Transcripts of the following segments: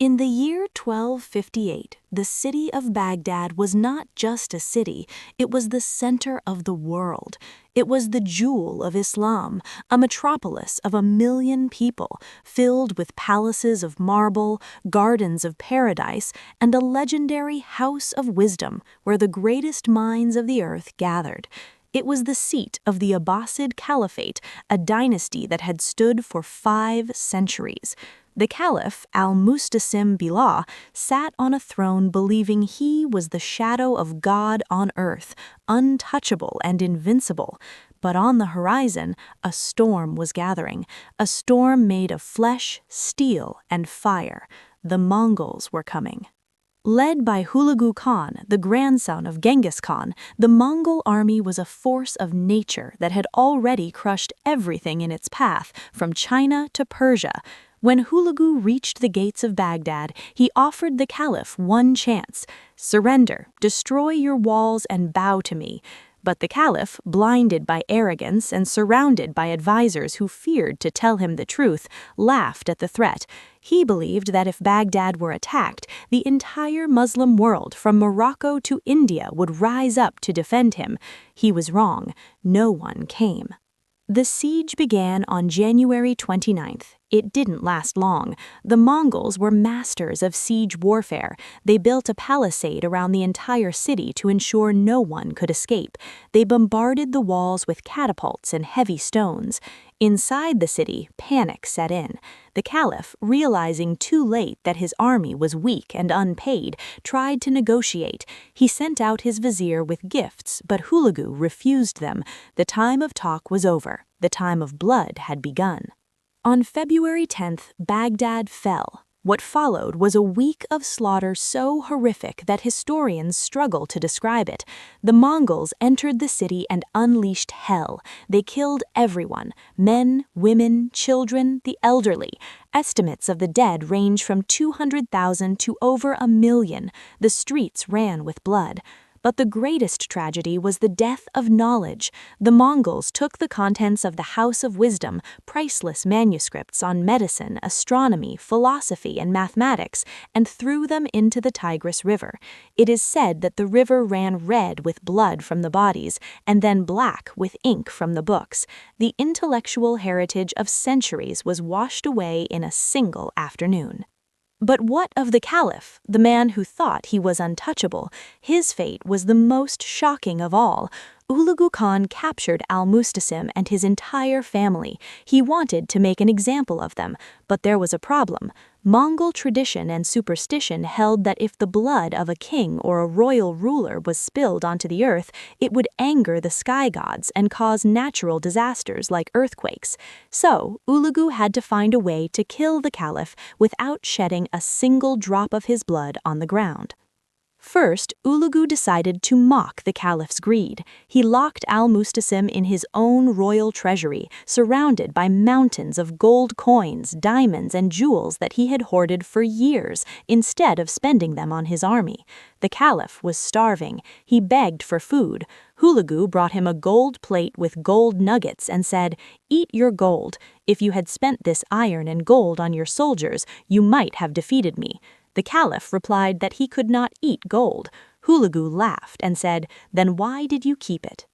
In the year 1258, the city of Baghdad was not just a city, it was the center of the world. It was the jewel of Islam, a metropolis of 1 million people, filled with palaces of marble, gardens of paradise, and a legendary house of wisdom where the greatest minds of the earth gathered. It was the seat of the Abbasid Caliphate, a dynasty that had stood for 5 centuries. The Caliph, al-Mustasim Billah, sat on a throne believing he was the shadow of God on earth, untouchable and invincible. But on the horizon, a storm was gathering, a storm made of flesh, steel, and fire. The Mongols were coming. Led by Hulagu Khan, the grandson of Genghis Khan, the Mongol army was a force of nature that had already crushed everything in its path, from China to Persia. When Hulagu reached the gates of Baghdad, he offered the Caliph one chance: surrender, destroy your walls, and bow to me. But the Caliph, blinded by arrogance and surrounded by advisors who feared to tell him the truth, laughed at the threat. He believed that if Baghdad were attacked, the entire Muslim world from Morocco to India would rise up to defend him. He was wrong. No one came. The siege began on January 29th. It didn't last long. The Mongols were masters of siege warfare. They built a palisade around the entire city to ensure no one could escape. They bombarded the walls with catapults and heavy stones. Inside the city, panic set in. The Caliph, realizing too late that his army was weak and unpaid, tried to negotiate. He sent out his vizier with gifts, but Hulagu refused them. The time of talk was over. The time of blood had begun. On February 10th, Baghdad fell. What followed was a week of slaughter so horrific that historians struggle to describe it. The Mongols entered the city and unleashed hell. They killed everyone: men, women, children, the elderly. Estimates of the dead range from 200,000 to over 1 million. The streets ran with blood. But the greatest tragedy was the death of knowledge. The Mongols took the contents of the House of Wisdom, priceless manuscripts on medicine, astronomy, philosophy, and mathematics, and threw them into the Tigris River. It is said that the river ran red with blood from the bodies, and then black with ink from the books. The intellectual heritage of centuries was washed away in a single afternoon. But what of the Caliph, the man who thought he was untouchable? His fate was the most shocking of all. Hulagu Khan captured al-Mustasim and his entire family. He wanted to make an example of them, but there was a problem. Mongol tradition and superstition held that if the blood of a king or a royal ruler was spilled onto the earth, it would anger the sky gods and cause natural disasters like earthquakes. So, Hulagu had to find a way to kill the Caliph without shedding a single drop of his blood on the ground. First, Hulagu decided to mock the Caliph's greed. He locked al-Mustasim in his own royal treasury, surrounded by mountains of gold coins, diamonds, and jewels that he had hoarded for years, instead of spending them on his army. The Caliph was starving. He begged for food. Hulagu brought him a gold plate with gold nuggets and said, "Eat your gold. If you had spent this iron and gold on your soldiers, you might have defeated me." The Caliph replied that he could not eat gold. Hulagu laughed and said, "Then why did you keep it?"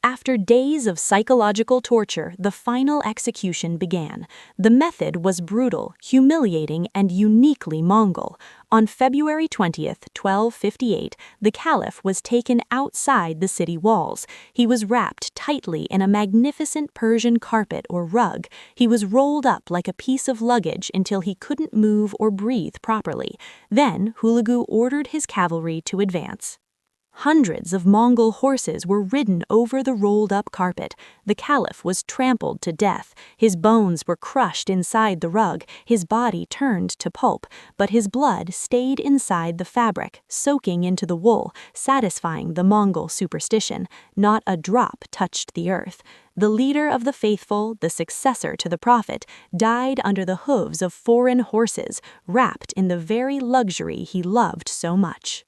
After days of psychological torture, the final execution began. The method was brutal, humiliating, and uniquely Mongol. On February 20th, 1258, the Caliph was taken outside the city walls. He was wrapped tightly in a magnificent Persian carpet or rug. He was rolled up like a piece of luggage until he couldn't move or breathe properly. Then Hulagu ordered his cavalry to advance. Hundreds of Mongol horses were ridden over the rolled-up carpet. The Caliph was trampled to death. His bones were crushed inside the rug, his body turned to pulp, but his blood stayed inside the fabric, soaking into the wool, satisfying the Mongol superstition. Not a drop touched the earth. The leader of the faithful, the successor to the prophet, died under the hooves of foreign horses, wrapped in the very luxury he loved so much.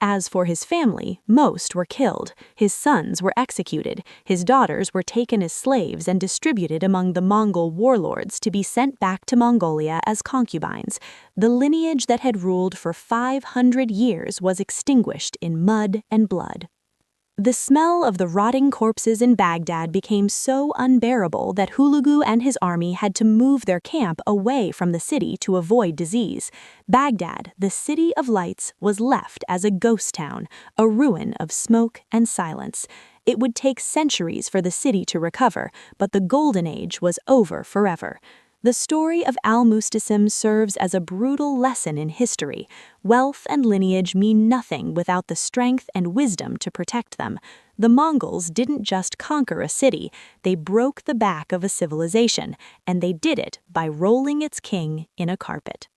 As for his family, most were killed, his sons were executed, his daughters were taken as slaves and distributed among the Mongol warlords to be sent back to Mongolia as concubines. The lineage that had ruled for 500 years was extinguished in mud and blood. The smell of the rotting corpses in Baghdad became so unbearable that Hulagu and his army had to move their camp away from the city to avoid disease. Baghdad, the city of lights, was left as a ghost town, a ruin of smoke and silence. It would take centuries for the city to recover, but the Golden Age was over forever. The story of Al-Mustasim serves as a brutal lesson in history. Wealth and lineage mean nothing without the strength and wisdom to protect them. The Mongols didn't just conquer a city, they broke the back of a civilization, and they did it by rolling its king in a carpet.